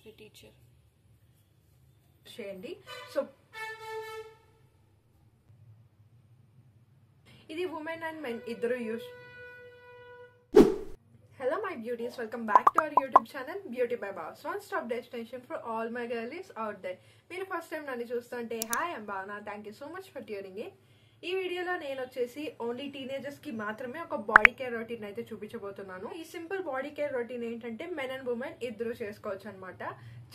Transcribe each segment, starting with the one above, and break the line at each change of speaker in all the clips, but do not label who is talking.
geography teacher.
చేయండి. So ఇది women and men ఇద్దరు use. Hello my beauties, welcome back to our YouTube channel Beauty by Bhavs, one stop destination for all my girlies out there. మీరు first time నన్ను చూస్తుంటే hi I'm భావన, thank you so much for tuning in. ఈ వీడియోలో నేను వచ్చేసి only teenagers కి మాత్రమే ఒక బాడీ కేర్ రొటీన్ అయితే చూపించబోతున్నాను. ఈ సింపుల్ బాడీ కేర్ రొటీన్ ఏంటంటే మెన్ అండ్ ఉమెన్ ఇద్దరు చేసుకోవచ్చు అనమాట.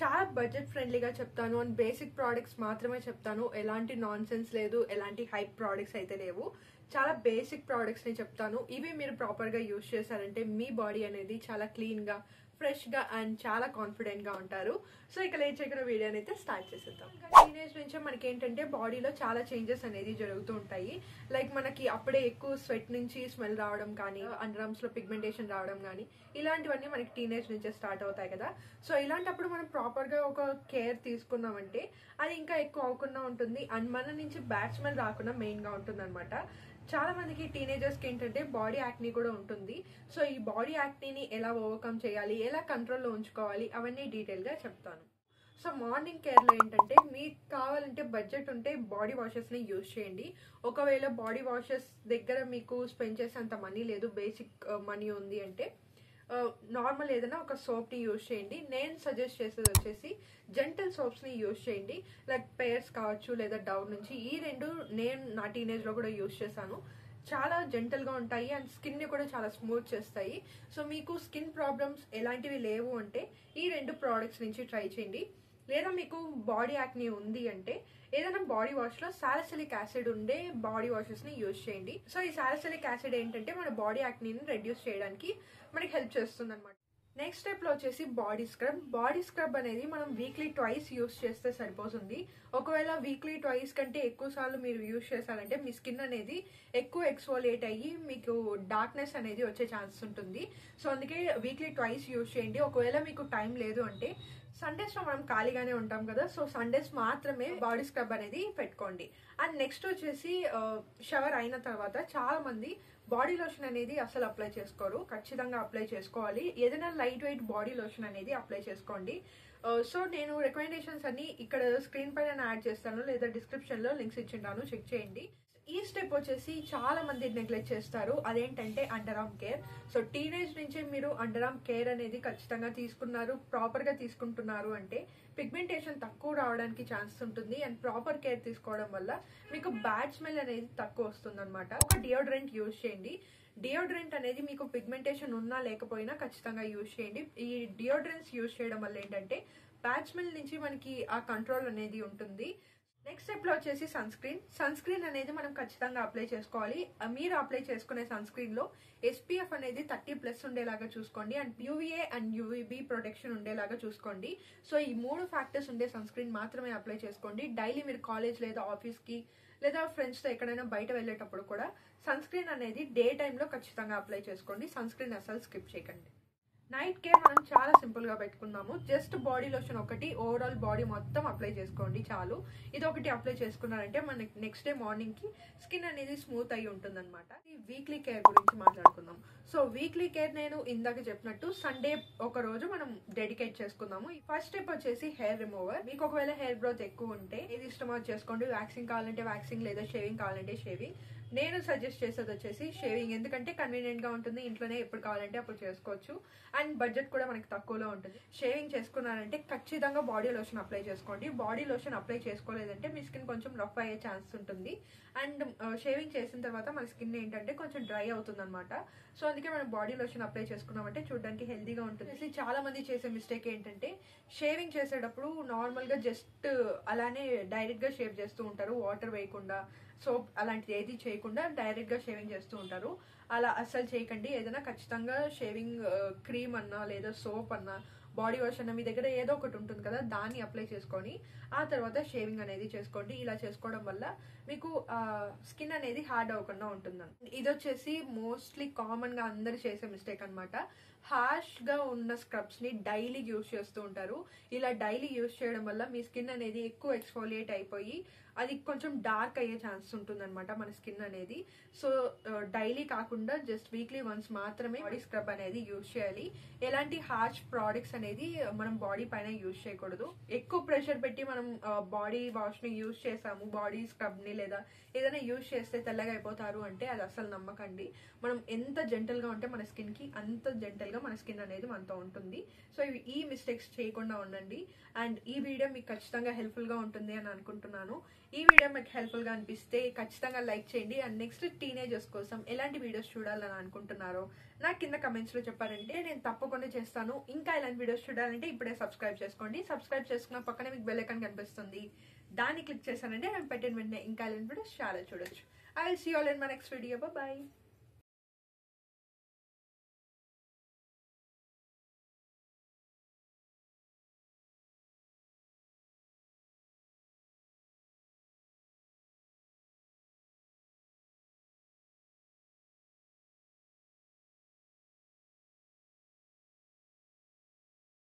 చాలా బడ్జెట్ ఫ్రెండ్లీగా చెప్తాను అండ్ బేసిక్ ప్రోడక్ట్స్ మాత్రమే చెప్తాను. ఎలాంటి నాన్ సెన్స్ లేదు, ఎలాంటి హైప్ ప్రోడక్ట్స్ అయితే లేవు. చాలా బేసిక్ ప్రోడక్ట్స్ ని చెప్తాను. ఇవి మీరు ప్రాపర్ గా యూజ్ చేశారంటే మీ బాడీ అనేది చాలా క్లీన్ గా, ఫ్రెష్ గా అండ్ చాలా కాన్ఫిడెంట్ గా ఉంటారు. సో ఇక లేట్ చేయకుండా వీడియోని అయితే స్టార్ట్ చేసేద్దాం. టీనేజ్ నుంచే మనకి ఏంటంటే బాడీలో చాలా చేంజెస్ అనేది జరుగుతూ ఉంటాయి. లైక్ మనకి అప్పుడే ఎక్కువ స్వెట్ నుంచి స్మెల్ రావడం కానీ, అండర్ ఆర్మ్స్ లో పిగ్మెంటేషన్ రావడం కానీ, ఇలాంటివన్నీ మనకి టీనేజ్ నుంచే స్టార్ట్ అవుతాయి కదా. సో ఇలాంటప్పుడు మనం ప్రాపర్ గా ఒక కేర్ తీసుకున్నామంటే అది ఇంకా ఎక్కువ అవ్వకుండా ఉంటుంది అండ్ మన నుంచి బ్యాడ్ స్మెల్ రాకుండా మెయిన్ గా ఉంటుంది అనమాట. చాలా మందికి టీనేజర్స్కి ఏంటంటే బాడీ యాక్నీ కూడా ఉంటుంది. సో ఈ బాడీ యాక్నీని ఎలా ఓవర్కమ్ చేయాలి, ఎలా కంట్రోల్లో ఉంచుకోవాలి, అవన్నీ డీటెయిల్గా చెప్తాను. సో మార్నింగ్ కేర్లో ఏంటంటే మీకు కావాలంటే బడ్జెట్ ఉంటే బాడీ వాషెస్ని యూజ్ చేయండి. ఒకవేళ బాడీ వాషెస్ దగ్గర మీకు స్పెండ్ చేసేంత మనీ లేదు, బేసిక్ మనీ ఉంది అంటే నార్మల్ ఏదైనా ఒక సోప్ని యూజ్ చేయండి. నేను సజెస్ట్ చేసేది వచ్చేసి జెంటల్ సోప్స్ని యూజ్ చేయండి. లైక్ పేర్స్ కావచ్చు లేదా డవ్ నుంచి. ఈ రెండు నేను నా టీనేజ్లో కూడా యూజ్ చేశాను. చాలా జెంటల్గా ఉంటాయి అండ్ స్కిన్ని కూడా చాలా స్మూత్ చేస్తాయి. సో మీకు స్కిన్ ప్రాబ్లమ్స్ ఎలాంటివి లేవు అంటే ఈ రెండు ప్రోడక్ట్స్ నుంచి ట్రై చేయండి. లేదా మీకు బాడీ యాక్నీ ఉంది అంటే ఏదైనా బాడీ వాష్లో సాలిసిలిక్ యాసిడ్ ఉండే బాడీ వాషెస్ని యూజ్ చేయండి. సో ఈ సాలిసిలిక్ యాసిడ్ ఏంటంటే మన బాడీ యాక్నీని రెడ్యూస్ చేయడానికి మనకి హెల్ప్ చేస్తుంది అనమాట. నెక్స్ట్ స్టెప్లో వచ్చేసి బాడీ స్క్రబ్. బాడీ స్క్రబ్ అనేది మనం వీక్లీ ట్వైస్ యూస్ చేస్తే సరిపోతుంది. ఒకవేళ వీక్లీ ట్వైస్ కంటే ఎక్కువ సార్లు మీరు యూజ్ చేశారంటే మీ స్కిన్ అనేది ఎక్కువ ఎక్స్ఫోలియేట్ అయ్యి మీకు డార్క్నెస్ అనేది వచ్చే ఛాన్స్ ఉంటుంది. సో అందుకే వీక్లీ ట్వైస్ యూజ్ చేయండి. ఒకవేళ మీకు టైం లేదు అంటే సండేస్లో మనం ఖాళీగానే ఉంటాం కదా, సో సండేస్ మాత్రమే బాడీ స్క్రబ్ అనేది పెట్టుకోండి. అండ్ నెక్స్ట్ వచ్చేసి షవర్ అయిన తర్వాత చాలా మంది బాడీ లోషన్ అనేది అసలు అప్లై చేసుకోరు. ఖచ్చితంగా అప్లై చేసుకోవాలి. ఏదైనా లైట్ వెయిట్ బాడీ లోషన్ అనేది అప్లై చేసుకోండి. సో నేను రికమెండేషన్స్ అన్ని ఇక్కడ స్క్రీన్ పైన యాడ్ చేస్తాను లేదా డిస్క్రిప్షన్లో లింక్స్ ఇచ్చింటాను, చెక్ చేయండి. ఈ స్టెప్ వచ్చేసి చాలా మంది నెగ్లెక్ట్ చేస్తారు. అదేంటంటే under arm care. So teenage నుంచే మీరు అండర్ ఆర్మ్ కేర్ అనేది ఖచ్చితంగా తీసుకున్నారు, ప్రాపర్గా తీసుకుంటున్నారు అంటే పిగ్మెంటేషన్ తక్కువ రావడానికి ఛాన్స్ ఉంటుంది అండ్ ప్రాపర్ కేర్ తీసుకోవడం వల్ల మీకు బ్యాడ్ స్మెల్ అనేది తక్కువ వస్తుంది అనమాట. ఒక డియోడ్రెంట్ యూజ్ చేయండి. డియోడ్రెంట్ అనేది మీకు పిగ్మెంటేషన్ ఉన్నా లేకపోయినా ఖచ్చితంగా యూజ్ చేయండి. ఈ డియోడ్రెంట్స్ యూజ్ చేయడం వల్ల ఏంటంటే బ్యాడ్ స్మెల్ నుంచి మనకి ఆ కంట్రోల్ అనేది ఉంటుంది. నెక్స్ట్ స్టెప్లో వచ్చేసి సన్ స్క్రీన్ అనేది మనం ఖచ్చితంగా అప్లై చేసుకోవాలి. మీరు అప్లై చేసుకునే సన్ స్క్రీన్లో SPF అనేది 30+ ఉండేలాగా చూసుకోండి and UVA and UVB protection ఉండేలాగా చూసుకోండి. సో ఈ 3 ఫ్యాక్టర్స్ ఉండే సన్ స్క్రీన్ మాత్రమే అప్లై చేసుకోండి. డైలీ మీరు కాలేజ్ లేదా ఆఫీస్కి లేదా ఫ్రెండ్స్తో ఎక్కడైనా బయట వెళ్ళేటప్పుడు కూడా సన్ స్క్రీన్ అనేది డే టైంలో ఖచ్చితంగా అప్లై చేసుకోండి. సన్ స్క్రీన్ అసలు స్కిప్ చేయకండి. నైట్ కేర్ మనం చాలా సింపుల్గా పెట్టుకుందాము. జస్ట్ బాడీ లోషన్ ఒకటి ఓవరాల్ బాడీ మొత్తం అప్లై చేసుకోండి చాలు. ఇది ఒకటి అప్లై చేసుకున్నారంటే మనకి నెక్స్ట్ డే మార్నింగ్కి స్కిన్ అనేది స్మూత్ అయ్యి ఉంటుంది అనమాట. ఈ వీక్లీ కేర్ గురించి మాట్లాడుకుందాం. సో వీక్లీ కేర్ నేను ఇందాక చెప్పినట్టు సండే ఒక రోజు మనం డెడికేట్ చేసుకుందాము. ఫస్ట్ స్టెప్ వచ్చేసి హెయిర్ రిమూవర్. మీకు ఒకవేళ హెయిర్ గ్రోత్ ఎక్కువ ఉంటే ఏది ఇష్టమో చేసుకోండి. వ్యాక్సింగ్ కావాలంటే వ్యాక్సింగ్ లేదా షేవింగ్ కావాలంటే షేవింగ్. నేను సజెస్ట్ చేసేది వచ్చేసి షేవింగ్, ఎందుకంటే కన్వీనియంట్ గా ఉంటుంది. ఇంట్లోనే ఎప్పుడు కావాలంటే అప్పుడు చేసుకోవచ్చు అండ్ బడ్జెట్ కూడా మనకి తక్కువలో ఉంటుంది. షేవింగ్ చేసుకున్నారంటే ఖచ్చితంగా బాడీ లోషన్ అప్లై చేసుకోండి. బాడీ లోషన్ అప్లై చేసుకోలేదంటే మీ స్కిన్ కొంచెం రఫ్ అయ్యే ఛాన్స్ ఉంటుంది అండ్ షేవింగ్ చేసిన తర్వాత మన స్కిన్ ఏంటంటే కొంచెం డ్రై అవుతుంది అనమాట. సో అందుకే మనం బాడీ లోషన్ అప్లై చేసుకున్నామంటే చూడడానికి హెల్దీగా ఉంటుంది. చాలా మంది చేసే మిస్టేక్ ఏంటంటే షేవింగ్ చేసేటప్పుడు నార్మల్గా జస్ట్ అలానే డైరెక్ట్గా షేవ్ చేస్తూ ఉంటారు, వాటర్ వేయకుండా సోప్ అలాంటిది ఏది చేయకుండా డైరెక్ట్గా షేవింగ్ చేస్తూ ఉంటారు. అలా అస్సలు చేయకండి. ఏదైనా ఖచ్చితంగా షేవింగ్ క్రీమ్ అన్నా లేదా సోప్ అన్నా బాడీ వాష్ అన్న మీ దగ్గర ఏదో ఒకటి ఉంటుంది కదా, దాన్ని అప్లై చేసుకొని ఆ తర్వాత షేవింగ్ అనేది చేసుకోండి. ఇలా చేసుకోవడం వల్ల మీకు స్కిన్ అనేది హార్డ్ అవ్వకుండా ఉంటుందండి. ఇది వచ్చేసి మోస్ట్లీ కామన్గా అందరు చేసే మిస్టేక్ అనమాట. హార్ష్గా ఉన్న స్క్రబ్స్ని డైలీ యూజ్ చేస్తూ ఉంటారు. ఇలా డైలీ యూజ్ చేయడం వల్ల మీ స్కిన్ అనేది ఎక్కువ ఎక్స్ఫోలియేట్ అయిపోయి అది కొంచెం డార్క్ అయ్యే ఛాన్స్ ఉంటుంది అనమాట మన స్కిన్ అనేది. సో డైలీ కాకుండా జస్ట్ వీక్లీ వన్స్ మాత్రమే బాడీ స్క్రబ్ అనేది యూజ్ చేయాలి. ఎలాంటి హార్ష్ ప్రోడక్ట్స్ అనేది మనం బాడీ పైన యూజ్ చేయకూడదు. ఎక్కువ ప్రెషర్ పెట్టి మనం బాడీ వాష్ ని యూజ్ చేసాము, బాడీ స్క్రబ్ ని లేదా ఏదైనా యూజ్ చేస్తే తెల్లగా అయిపోతారు అంటే అది అసలు నమ్మకండి. మనం ఎంత జెంటల్ గా ఉంటే మన స్కిన్ కి అంత జెంటల్ గా మన స్కిన్ అనేది మనతో ఉంటుంది. సో ఈ మిస్టేక్స్ చేయకుండా ఉండండి. అండ్ ఈ వీడియో మీకు ఖచ్చితంగా హెల్ప్ఫుల్ గా ఉంటుంది అని అనుకుంటున్నాను. ఈ వీడియో మీకు హెల్ప్ఫుల్ గా అనిపిస్తే ఖచ్చితంగా లైక్ చేయండి. అండ్ నెక్స్ట్ టీనేజర్స్ కోసం ఎలాంటి వీడియోస్ చూడాలని అనుకుంటున్నారో నాకు కింద కమెంట్స్ లో చెప్పారంటే నేను తప్పకుండా చేస్తాను. ఇంకా ఇలాంటి వీడియోస్ చూడాలంటే ఇప్పుడే సబ్స్క్రైబ్ చేసుకోండి. సబ్స్క్రైబ్ చేసుకున్న పక్కనే మీకు బెల్ ఐకాన్ కనిపిస్తుంది, దాన్ని క్లిక్ చేశానంటే నేను పెట్టిన వెంటనే ఇంకా ఇలాంటి వీడియోస్ చాలా చూడొచ్చు. I will see you all in my next video. By.